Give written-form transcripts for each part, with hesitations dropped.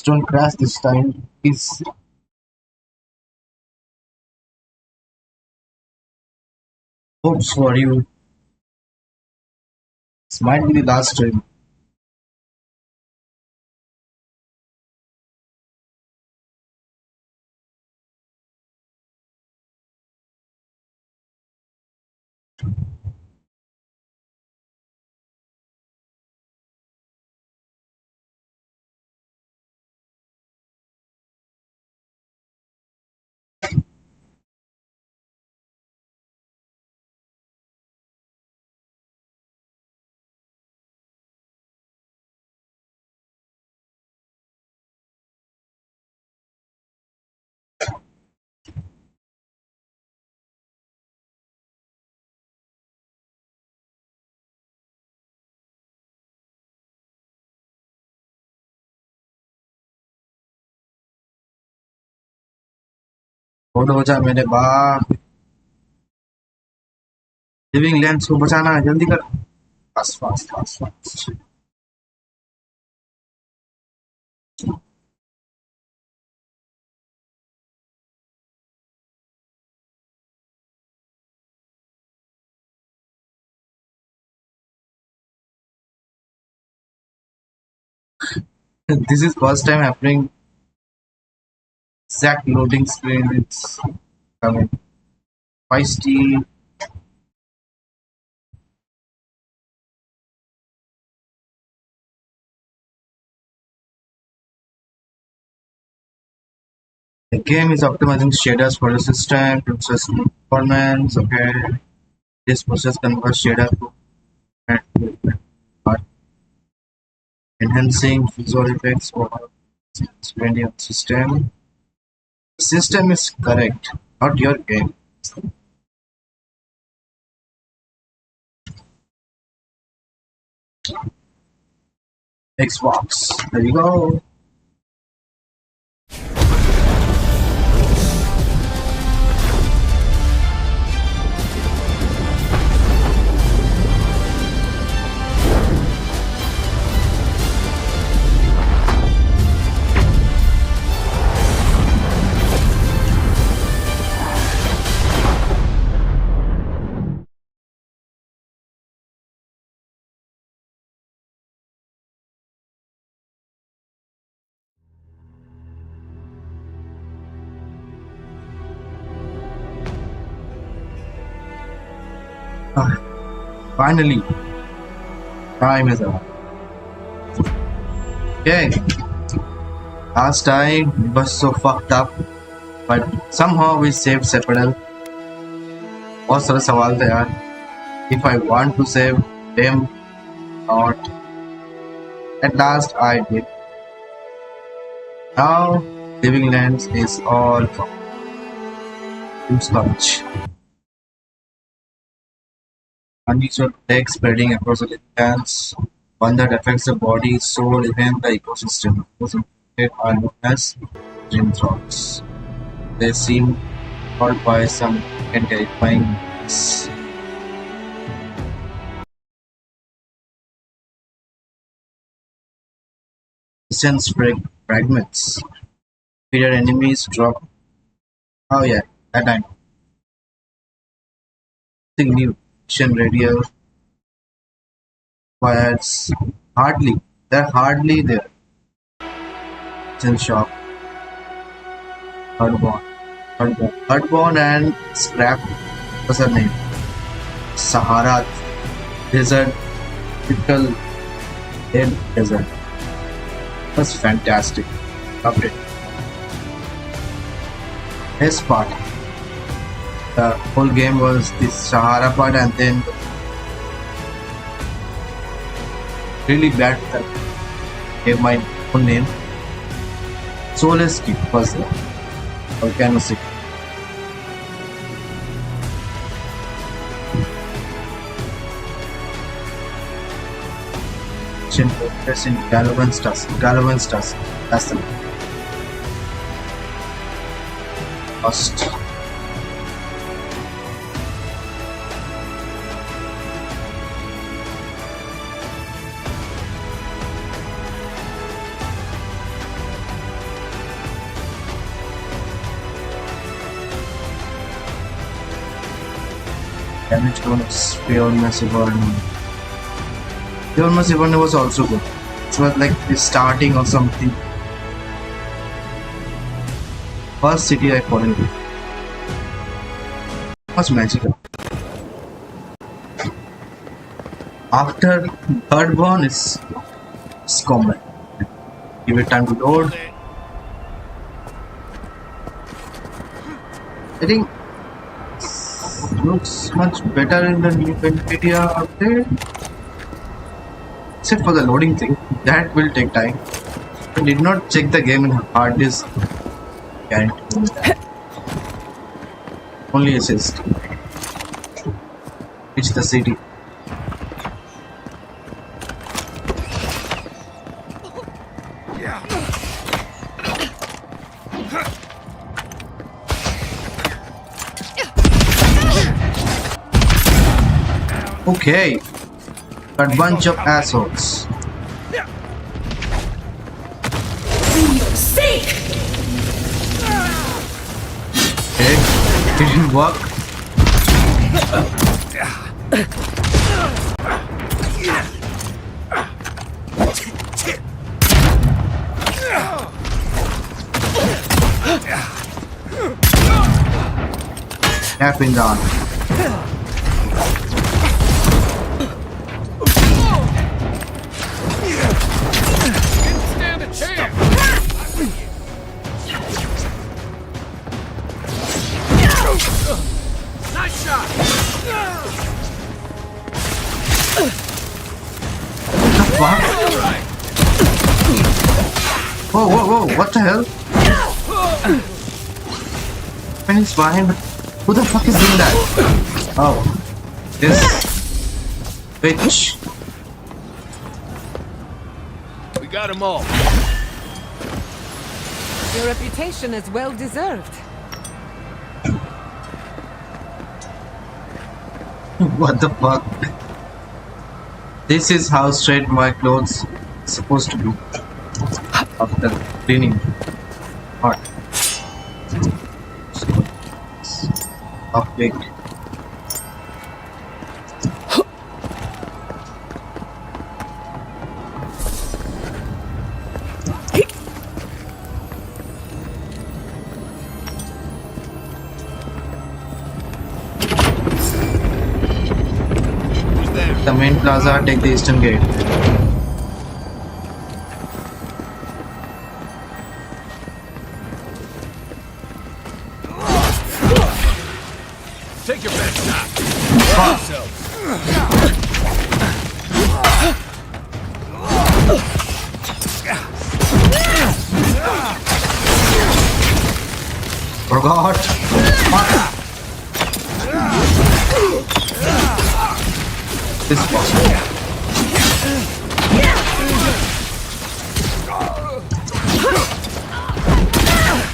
don't crash this time, please. Hopes for you. This might be the last time. Photo बचा मेरे बाप living lands को बचाना है जल्दी कर fast fast fast fast This is first time happening. Exact loading screen. It's coming. Feisty. The game is optimizing shaders for the system to assess performance. Okay. This process converts shader to enhancing visual effects for the system. The system is correct, not your game. Xbox. There you go. Finally, time is up. Okay, last time it was so fucked up, but somehow we saved Sapadal. बहुत सारे सवाल थे यार. If I want to save him, not. At last I did. Now Living Lands is all for Scotch. Unusual plague spreading across the lands, one that affects the body, soul, even the ecosystem. Those infected are known as dream throgs. They seem caught by some and terrifying things. Essence fragments. Feared enemies drop. Oh yeah, that I know. Nothing new. Radio fires they're hardly there. Sin shop Hardborn and Scrap, what's her name, Sahara Desert, typical dead desert. That's fantastic. Loved it. Best part, the whole game was this Sahara part, and then really bad that gave my own name. Soulless Key was the volcano city. Interest in Galavan's Tusk. That's the name. Lost. Damage bonus, pure massive burn. Pure massive burn was also good. It was like the starting or something. First city I fought in. It was magical. After third one is combat. Give it time to load. I think looks much better in the new NVIDIA update. Except for the loading thing. That will take time. I did not check the game in hard disk. Can't. Only assist. Reach the city. Okay, that bunch of assholes. Okay, didn't work. Tapping down. Whoa, whoa, whoa, what the hell? When it's fine, but who the fuck is doing that? Oh, this bitch. We got them all. Your reputation is well deserved. What the fuck? This is how straight my clothes are supposed to be after cleaning. Hot. Update. The main plaza, take the eastern gate. Take your best shot. Forgot. Fuck. This is possible.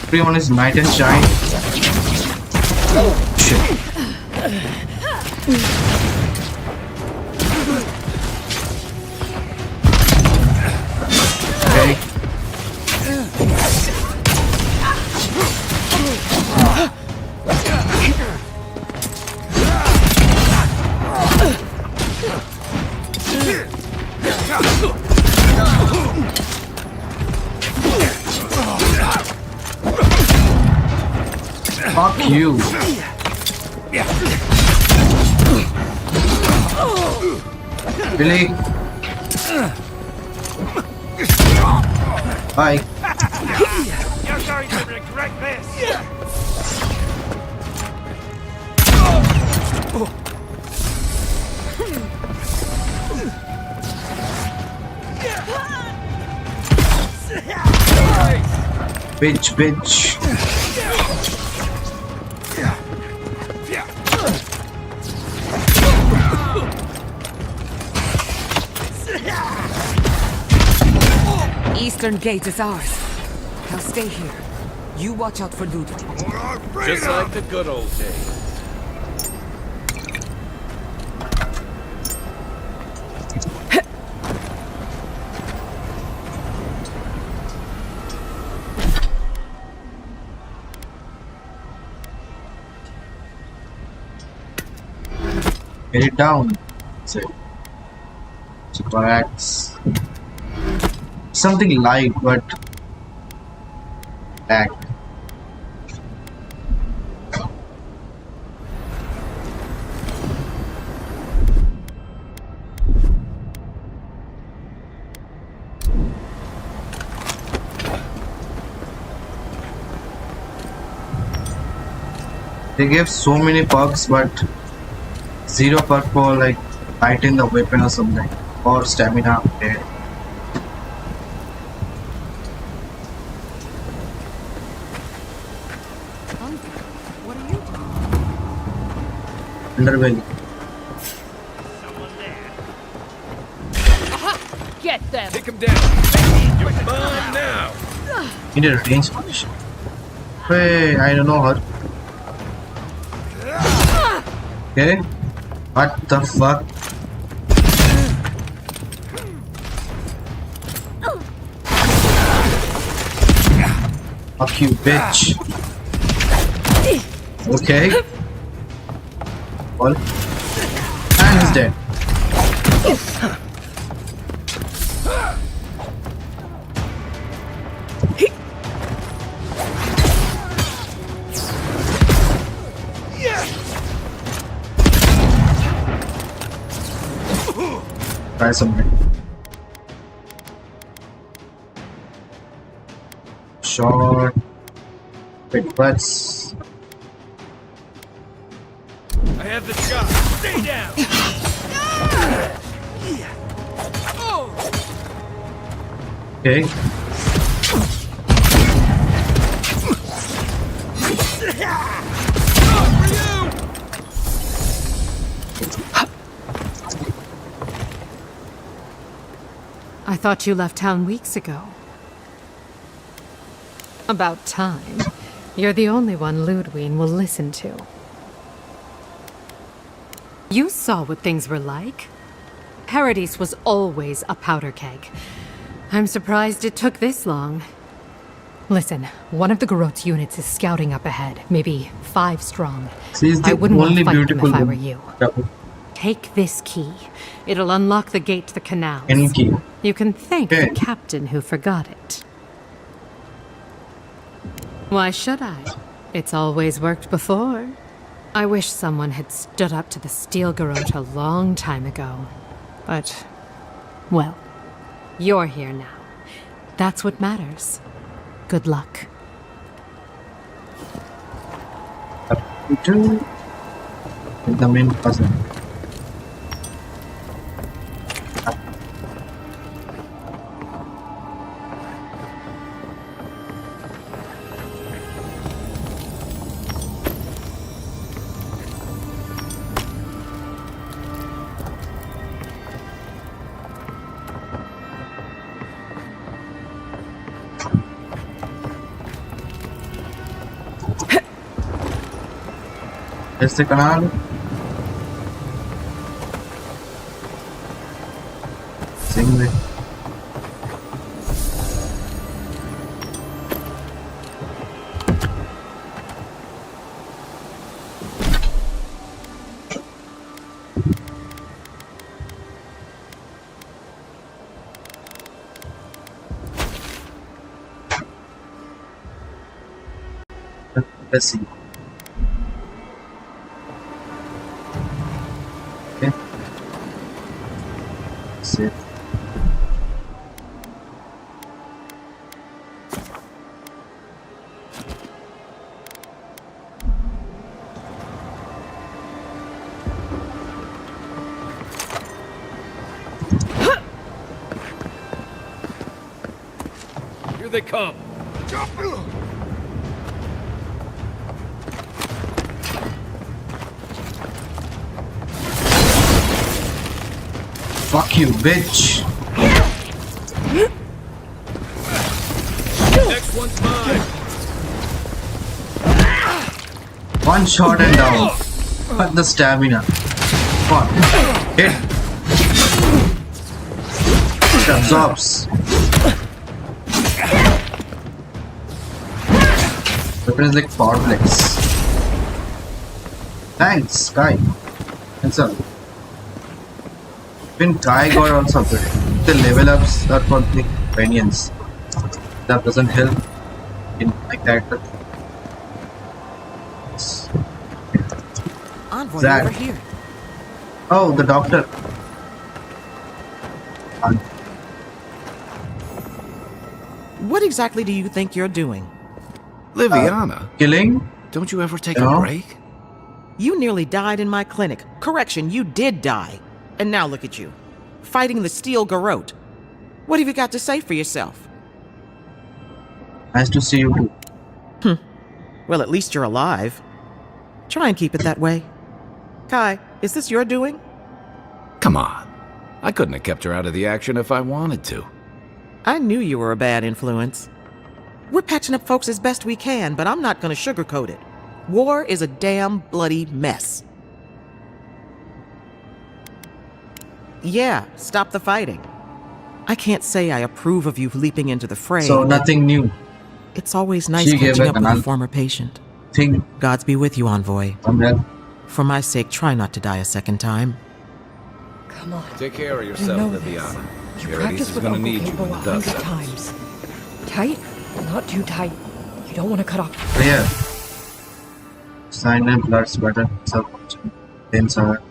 Everyone is knight and shine. Shit. Okay. Fuck you. Really? Bye. You're going to regret this. Bitch, bitch. Eastern gate is ours. Now stay here. You watch out for loot. Just like the good old days. Get it down. Say. Super axe. Something light but black. They gave so many perks, but zero perk for like lighting the weapon or something, or stamina. Okay. What are you doing? Underbelly. Someone there. Get them! Take him down. You're mine now. Need a range position. Hey, I don't know her. Okay. What the fuck? Fuck you, bitch. Okay. Well. And he's dead. Try something. Short. Big butts. I have the shot. Stay down. Okay. I thought you left town weeks ago. About time. You're the only one Ludwig will listen to. You saw what things were like. Paradise was always a powder keg. I'm surprised it took this long. Listen, one of the Garot's units is scouting up ahead, maybe 5 strong. She's the I wouldn't want only to fight them beautiful if I were woman. you. Take this key. It'll unlock the gate to the canals. Any key. You can thank Okay. the captain who forgot it. Why should I? It's always worked before. I wish someone had stood up to the Steel Garrote a long time ago. But, well, you're here now. That's what matters. Good luck. To the main puzzle. Este canal. Sing. Let's see. Okay. Save. Here they come. Fuck you, bitch. Next one's mine. One shot and down. But the stamina. Come on. Hit. It absorbs. Weapon is like power flex. Thanks, Sky. Thanks a lot. Even Guy got also good. The level ups are for the companions. That doesn't help in my character. Envoy That. over here. Oh, the doctor. What exactly do you think you're doing? Liviana, Killing? don't you ever take No. a break? You nearly died in my clinic. Correction, you did die. And now look at you, fighting the Steel Garrote. What have you got to say for yourself? Nice to see you too. Well, at least you're alive. Try and keep it that way. Kai, is this your doing? Come on. I couldn't have kept her out of the action if I wanted to. I knew you were a bad influence. We're patching up folks as best we can, but I'm not gonna sugarcoat it. War is a damn bloody mess. Yeah, stop the fighting. I can't say I approve of you leaping into the fray. So nothing new. It's always nice She gave catching it up with an a former patient. Thing. Gods be with you, Envoy. I'm dead. For my sake, try not to die a second time. Come on. Take care of You yourself, know this. Liviana. You Paradise practiced is with gonna Uncle need you Cable when it does 100 that. times. Tight? Not too tight. You don't want to cut off. But yeah. Sign and blood's better. So, things are.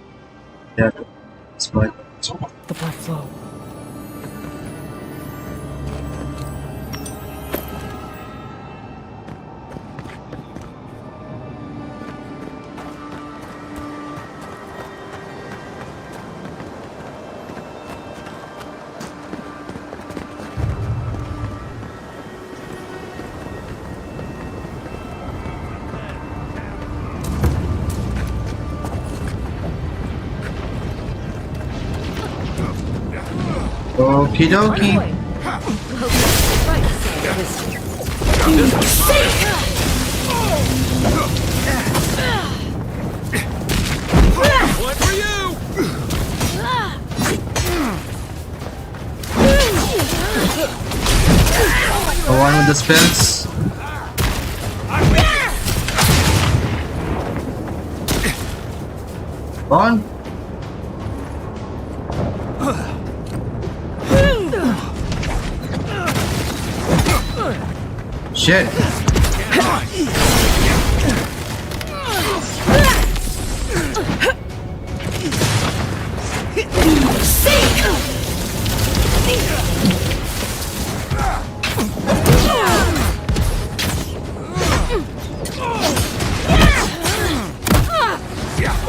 Yeah. It's fine. The blood flow. Okie dokie. One for you! Go on with the spells. Go on. Shit.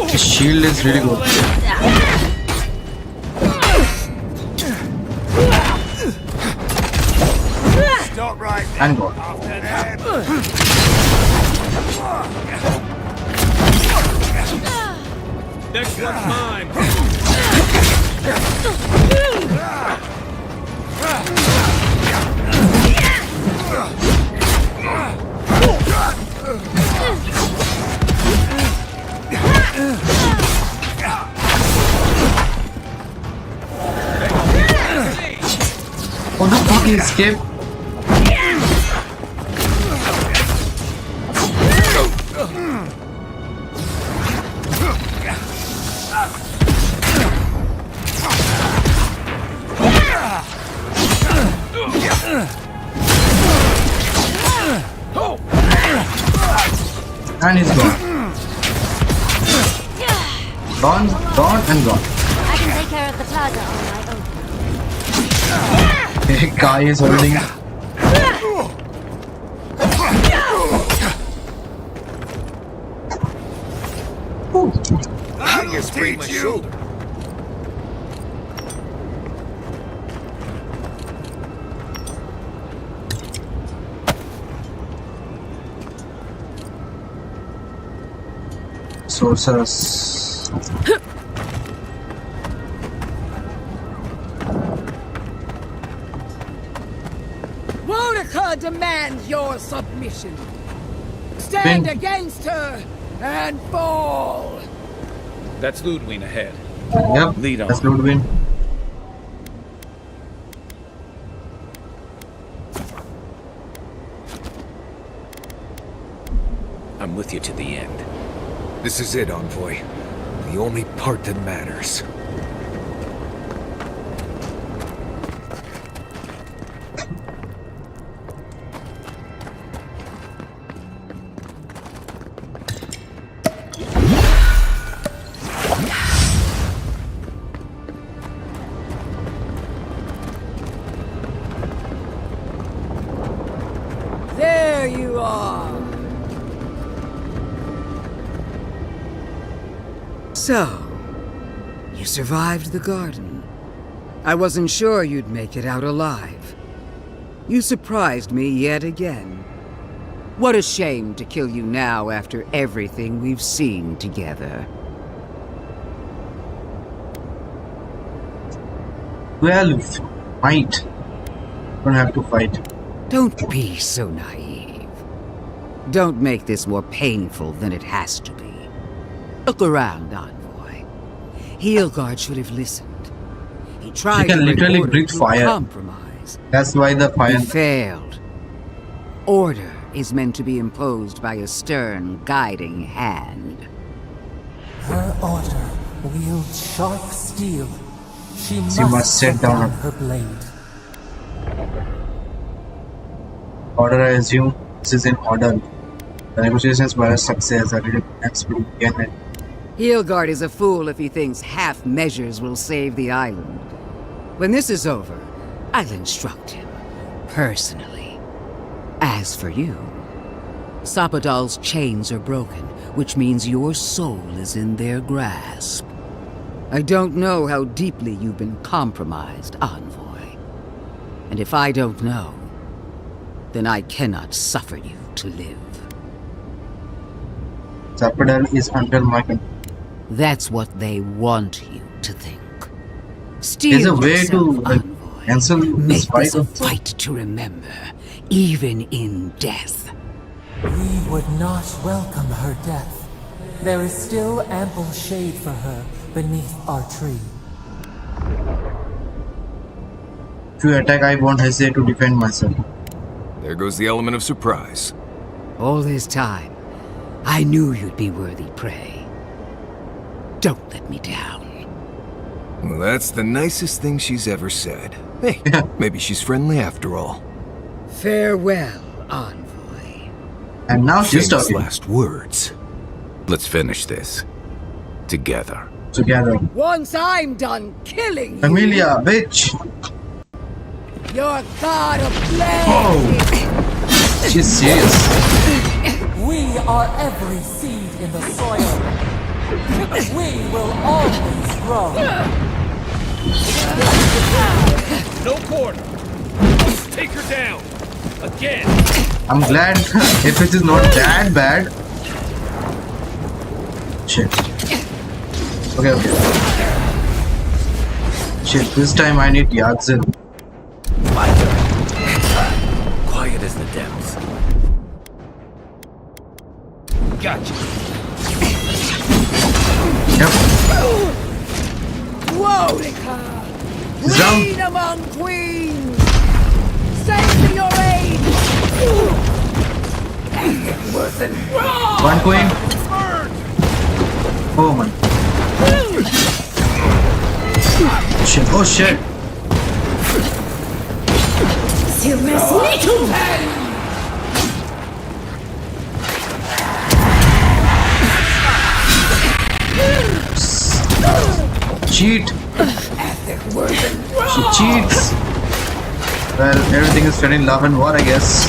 His shield is really good. Stop right there. And go. After them. Next one's mine! Oh, the fuck, he escaped. And he's gone. Gone, gone, and gone. I can take care of the plaza on my own. Guy is holding. I can sprain my shoulder. Sorceress. Wonica demands your submission. Stand Bing. against her and fall. That's Ludwig ahead. Yep, Lead on. that's Ludwig. I'm with you to the end. This is it, Envoy. The only part that matters. far. So, you survived the garden. I wasn't sure you'd make it out alive. You surprised me yet again. What a shame to kill you now after everything we've seen together. 12. Might. Don't have to fight. Don't be so naive. Don't make this more painful than it has to be. Look around, Envoy. Heelguard should have listened. He tried can to bring literally order breathe through fire. compromise. That's why the fire. He failed. Order is meant to be imposed by a stern, guiding hand. Her order wields sharp steel. She She must set down her blade. Order, I assume. This is in order. The negotiations were a success. I did next week again. Heelguard is a fool if he thinks half measures will save the island. When this is over, I'll instruct him, personally. As for you, Sapadal's chains are broken, which means your soul is in their grasp. I don't know how deeply you've been compromised, Envoy. And if I don't know, then I cannot suffer you to live. Sapadal is under my control. That's what they want you to think. Steel There's a way yourself, to Envoy. cancel this Make this a fight. fight to remember, even in death. We would not welcome her death. There is still ample shade for her beneath our tree. If you attack, I won't hesitate to defend myself. There goes the element of surprise. All this time, I knew you'd be worthy prey. Don't let me down. Well, that's the nicest thing she's ever said. Hey, maybe she's friendly after all. Farewell, Envoy. And now she's Famous talking. last words. Let's finish this. Together. Together. Once I'm done killing you, Amelia, bitch! your god of blade. Oh! She's serious. We are every seed in the soil. We will always grow. No quarter. Take her down. Again. I'm glad if it is not that bad. Shit. Okay. Shit, this time I need Yadzin. Quiet as the depths. Gotcha. Yep. Wodika, Jump. queen among queens, send me your aid. One queen. Oh my. Shit. Oh shit. Cheat. She cheats. Well, everything is fell in love and war, I guess.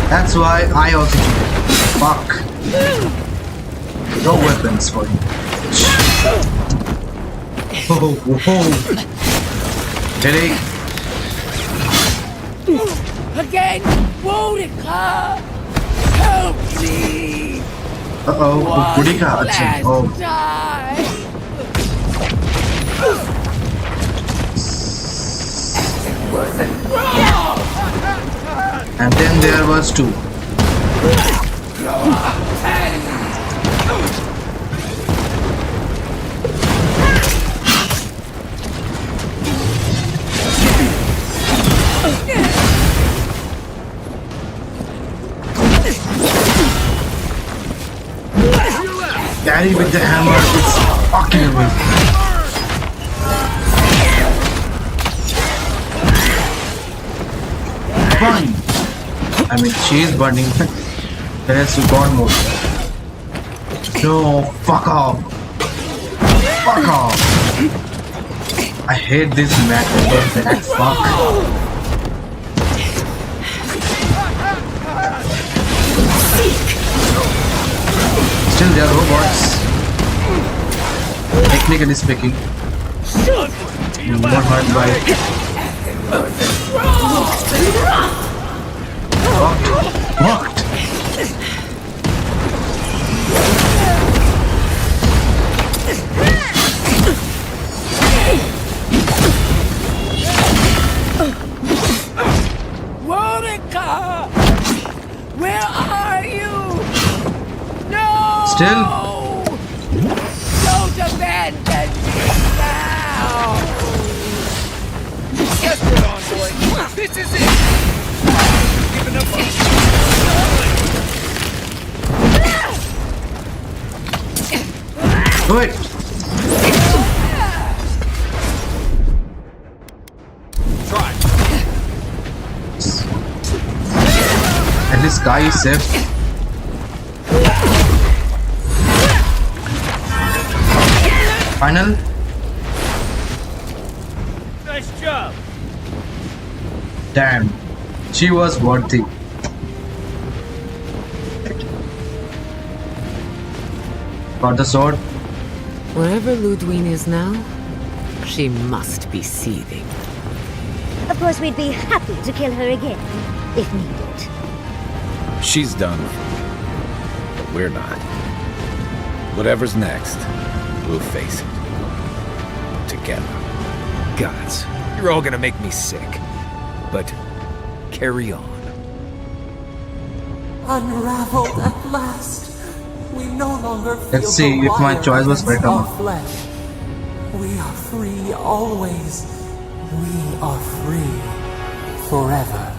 That's why I also cheated. Fuck. No weapons for you. Oh, whoa. Headache. Again, Wodika, help me. Uh-oh. Budika. Last Oh. time. And then there was two. Daddy with the hammer, it's fucking amazing. Fine. I mean, she's burning. The rest is God mode. No, fuck off. Fuck off. I hate this map. Fuck. Still, they are robots. Technically speaking, not hurt by. Walked. Monica! Where are you? No! Still? Don't abandon me now! Yes, good envoy. This is it. Giving up on Do it. Try. At least Guy is safe. Final. Nice job. Damn, she was worthy. Got the sword. Wherever Ludwine is now, she must be seething. Of course, we'd be happy to kill her again, if needed. She's done. But we're not. Whatever's next, we'll face it. Together. Gods, you're all gonna make me sick. But carry on. Unraveled at last. We no longer feel Let's see the if my wire choice was against better. our flesh. We are free always. We are free forever.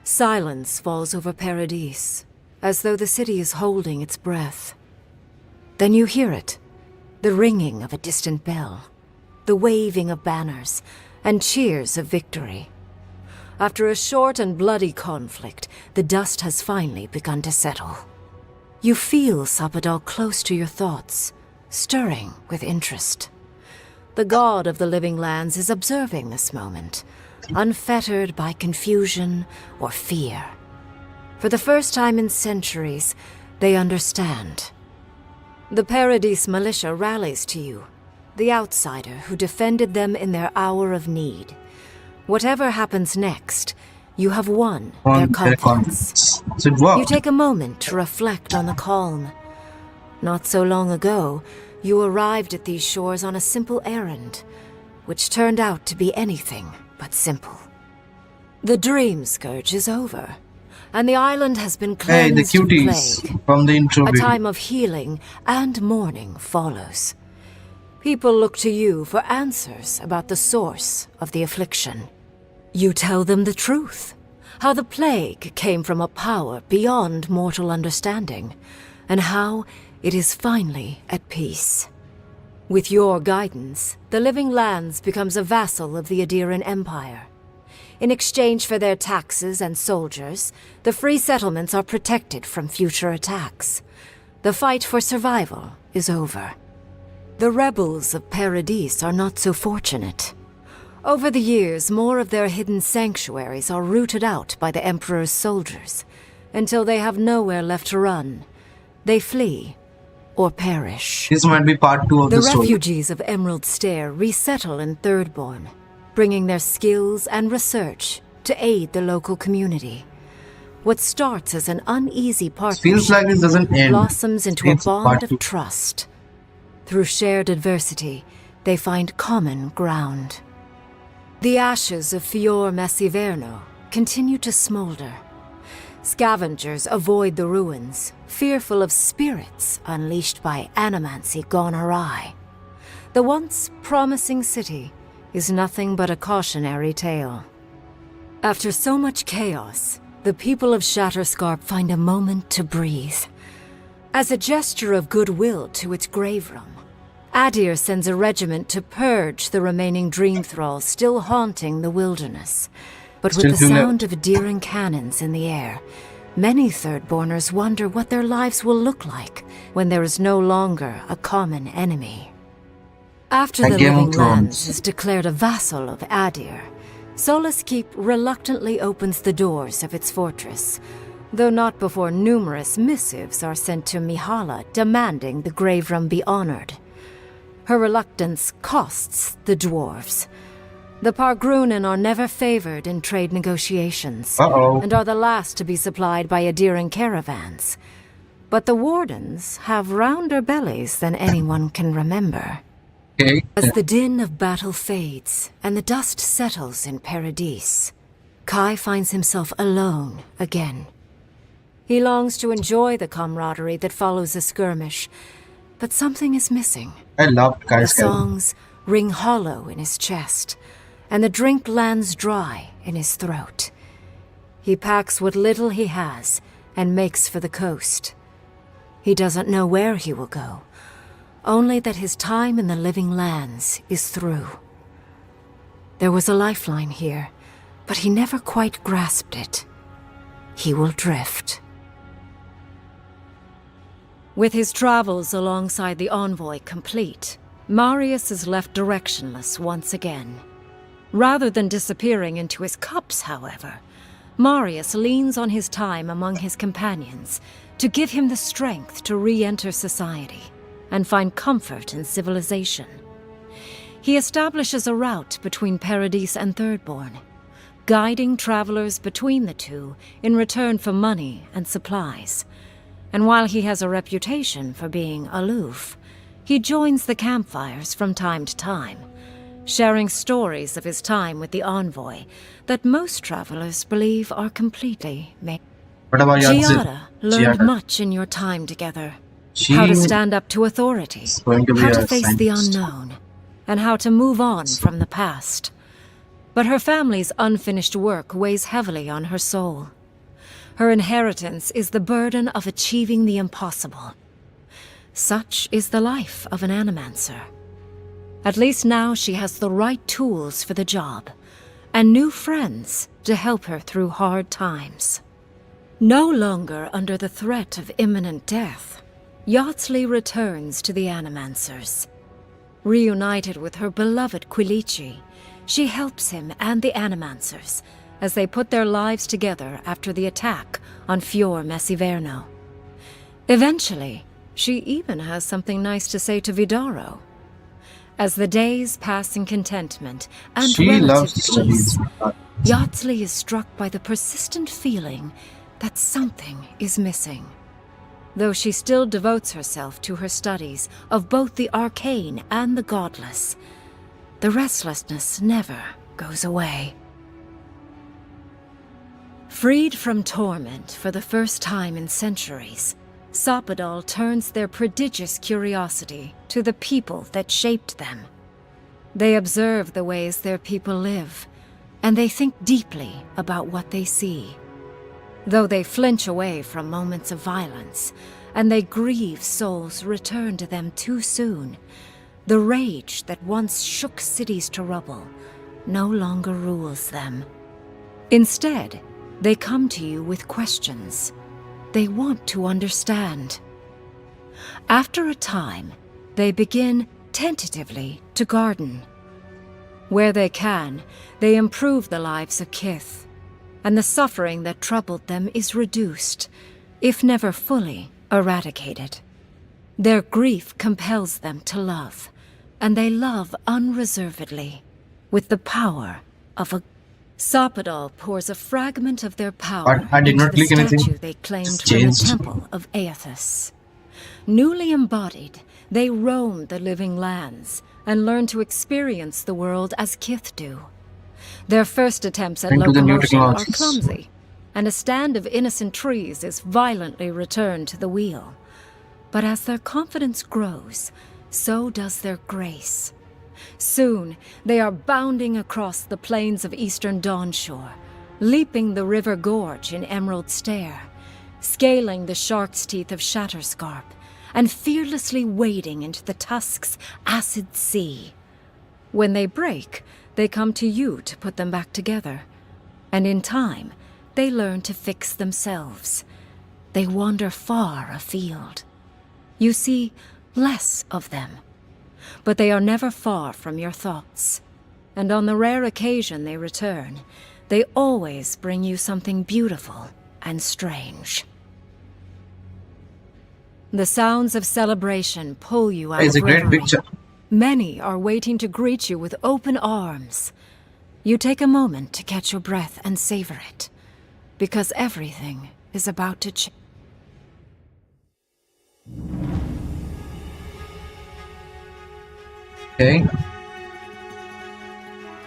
Silence falls over Paradis, as though the city is holding its breath. Then you hear it, the ringing of a distant bell, the waving of banners, and cheers of victory. After a short and bloody conflict, the dust has finally begun to settle. You feel Sapadal close to your thoughts, stirring with interest. The god of the living lands is observing this moment, unfettered by confusion or fear. For the first time in centuries, they understand. The Paradis militia rallies to you, the outsider who defended them in their hour of need. Whatever happens next, you have won their confidence. So it worked. You take a moment to reflect on the calm. Not so long ago, you arrived at these shores on a simple errand, which turned out to be anything but simple. The dream scourge is over, and the island has been Hey, the cleansed of cuties plague. from the intro A video. time of healing and mourning follows. People look to you for answers about the source of the affliction. You tell them the truth, how the plague came from a power beyond mortal understanding, and how it is finally at peace. With your guidance, the Living Lands becomes a vassal of the Aedyran Empire. In exchange for their taxes and soldiers, the free settlements are protected from future attacks. The fight for survival is over. The rebels of Paradis are not so fortunate. Over the years, more of their hidden sanctuaries are rooted out by the Emperor's soldiers. Until they have nowhere left to run, they flee or perish. This might be part 2 of the The story. refugees of Emerald Stair resettle in Thirdborn, bringing their skills and research to aid the local community. What starts as an uneasy partnership Feels like this doesn't end. blossoms into a It's bond part of 2. trust. Through shared adversity, they find common ground. The ashes of Fior Messiverno continue to smolder. Scavengers avoid the ruins, fearful of spirits unleashed by animancy gone awry. The once promising city is nothing but a cautionary tale. After so much chaos, the people of Shatterscarp find a moment to breathe. As a gesture of goodwill to its grave room, Aedyr sends a regiment to purge the remaining dream thralls still haunting the wilderness. But with the sound of Aedyran cannons in the air, many Thirdborners wonder what their lives will look like when there is no longer a common enemy. After the Living Lands is declared a vassal of Aedyr, Solace Keep reluctantly opens the doors of its fortress, though not before numerous missives are sent to Mihala demanding the grave room be honored. Her reluctance costs the dwarves. The Pargrunen are never favored in trade negotiations, and are the last to be supplied by Aedyr caravans. But the Wardens have rounder bellies than anyone can remember. As the din of battle fades and the dust settles in Paradise, Kai finds himself alone again. He longs to enjoy the camaraderie that follows a skirmish, but something is missing. I loved Kai's The songs ring hollow in his chest, and the drink lands dry in his throat. He packs what little he has and makes for the coast. He doesn't know where he will go, only that his time in the living lands is through. There was a lifeline here, but he never quite grasped it. He will drift. With his travels alongside the envoy complete, Marius is left directionless once again. Rather than disappearing into his cups, however, Marius leans on his time among his companions to give him the strength to re-enter society and find comfort in civilization. He establishes a route between Paradise and Thirdborn, guiding travelers between the two in return for money and supplies. And while he has a reputation for being aloof, he joins the campfires from time to time, sharing stories of his time with the envoy that most travelers believe are completely made. Giada learned much in your time together. How to stand up to authority, how to face the unknown, and how to move on from the past. But her family's unfinished work weighs heavily on her soul. Her inheritance is the burden of achieving the impossible. Such is the life of an animancer. At least now she has the right tools for the job, and new friends to help her through hard times. No longer under the threat of imminent death, Yardsley returns to the Animancers. Reunited with her beloved Quilici, she helps him and the Animancers as they put their lives together after the attack on Fior Messiverno. Eventually, she even has something nice to say to Vidaro. As the days pass in contentment and relative peace, Yardsley is struck by the persistent feeling that something is missing. Though she still devotes herself to her studies of both the arcane and the godless, the restlessness never goes away. Freed from torment for the first time in centuries, Sapadal turns their prodigious curiosity to the people that shaped them. They observe the ways their people live, and they think deeply about what they see. Though they flinch away from moments of violence, and they grieve souls returned to them too soon, the rage that once shook cities to rubble no longer rules them. Instead, they come to you with questions. They want to understand. After a time, they begin tentatively to garden. Where they can, they improve the lives of Kith, and the suffering that troubled them is reduced, if never fully eradicated. Their grief compels them to love, and they love unreservedly, with the power of a... Sapadal pours a fragment of their power into the statue they claimed from the temple of Aethys. Newly embodied, they roam the living lands and learn to experience the world as Kith do. Their first attempts at locomotion are clumsy, and a stand of innocent trees is violently returned to the wheel. But as their confidence grows, so does their grace. Soon, they are bounding across the plains of eastern Dawnshore, leaping the river gorge in Emerald Stair, scaling the shark's teeth of Shatterscarp, and fearlessly wading into the Tusk's acid sea. When they break, they come to you to put them back together, and in time, they learn to fix themselves. They wander far afield. You see less of them, but they are never far from your thoughts. And on the rare occasion they return, they always bring you something beautiful and strange. The sounds of celebration pull you out It's of a great reverie. picture. Many are waiting to greet you with open arms. You take a moment to catch your breath and savor it, because everything is about to change. Okay.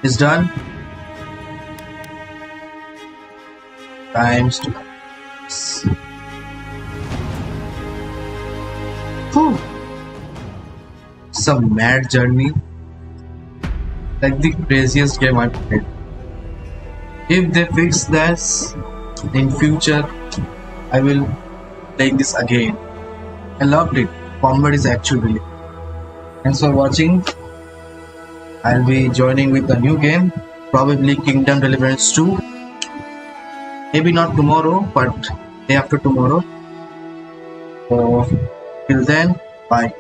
It's done. Times 2. Whew. Some mad journey. Like the craziest game I've played. If they fix this in future, I will play this again. I loved it. Combat is actually really. Thanks for watching. I'll be joining with a new game, probably Kingdom Deliverance 2. Maybe not tomorrow, but day after tomorrow. So till then, bye.